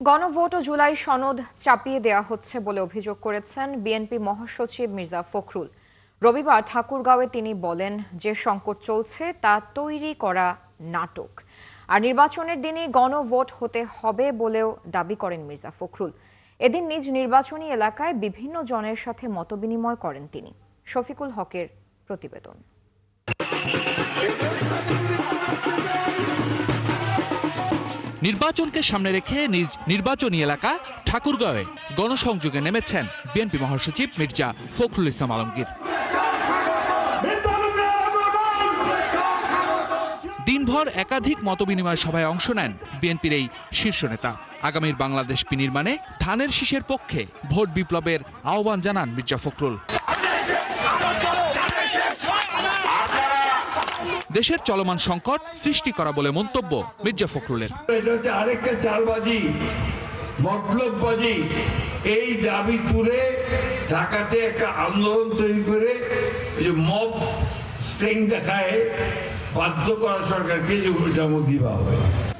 গণভোট ও জুলাই সনদ চাপিয়ে দেওয়া হচ্ছে বলে অভিযোগ করেছেন বিএনপি মহাসচিব মির্জা ফখরুল। রবিবার ঠাকুরগাঁওয়ে তিনি বলেন, যে সংকট চলছে তা তৈরি করা নাটক, আর নির্বাচনের দিনই গণভোট হতে হবে বলেও দাবি করেন মির্জা ফখরুল। এদিন নিজ নির্বাচনী এলাকায় বিভিন্ন জনের সাথে মতবিনিময় করেন তিনি। শফিকুল হকের প্রতিবেদন। নির্বাচনকে সামনে রেখে নিজ নির্বাচনী এলাকা ঠাকুরগাঁওয়ে গণসংযোগে নেমেছেন বিএনপি মহাসচিব মির্জা ফখরুল ইসলাম আলমগীর। দিনভর একাধিক মতবিনিময় সভায় অংশ নেন বিএনপির এই শীর্ষ নেতা। আগামীর বাংলাদেশ বিনির্মাণে ধানের শীষের পক্ষে ভোট বিপ্লবের আহ্বান জানান মির্জা ফখরুল। দেশের চলমান সংকট সৃষ্টি করা বলে মন্তব্য মির্জা ফখরুলের। আরেকটা চালবাজি, মতলববাজি, এই দাবি তুলে ঢাকাতে একটা আন্দোলন তৈরি করে মব স্ট্রিং দেখায় বাধ্য করা সরকারকে দিবা হবে।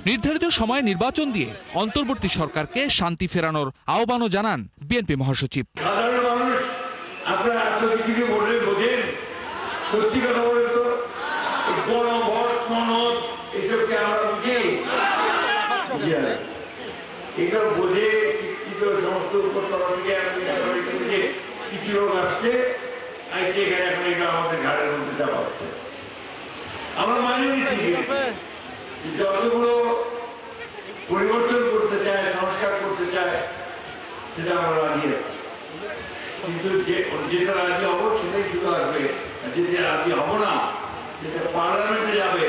নির্ধারিত সময়ে নির্বাচন দিয়ে অন্তর্বর্তী সরকারকে শান্তি ফেরানোর আহ্বানও জানান বিএনপি মহাসচিব। সাধারণ মানুষ আপনারা এত কিছু বোঝেন, সত্যি কথা বলেন তো, গণভোট সনদ এসবকে আমরা বুঝি, এগুলো বোঝে শিক্ষিত সমস্ত বুঝে কিছু লোক আসছে, এখানে এখন এগুলো আমাদের ঘাড়ের মধ্যে চাপাচ্ছে। আমরা মানি নিচ্ছি যতগুলো পরিবর্তন করতে চায়, সংস্কার করতে চায়, সেটা আমরা রাজি আছি, কিন্তু যেটা রাজি হবো সেটাই শুধু আসবে, যেটা রাজি হবো না সেটা পার্লামেন্টে যাবে।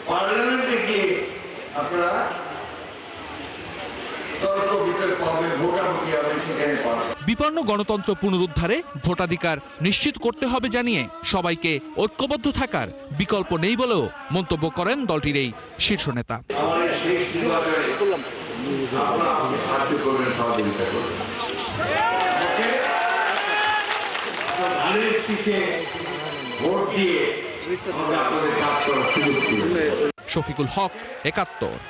পার্লামেন্টে গিয়ে আপনারা তর্ক বিতর্ক হবে, ভোটাভুটি হবে, সেখানে বিপন্ন গণতন্ত্র পুনরুদ্ধারে ভোটাধিকার নিশ্চিত করতে হবে জানিয়ে সবাইকে ঐক্যবদ্ধ থাকার বিকল্প নেই বলেও মন্তব্য করেন দলটির এই শীর্ষ নেতা। আমাদের শেষ নির্বাচনে আপনারা আমাকে সাহায্য করবেন, সহযোগিতা করবেন। ধানের শীষে ভোট দিয়ে আপনাদের কাজ করার সুযোগ দিবেন। শফিকুল হক, ৭১।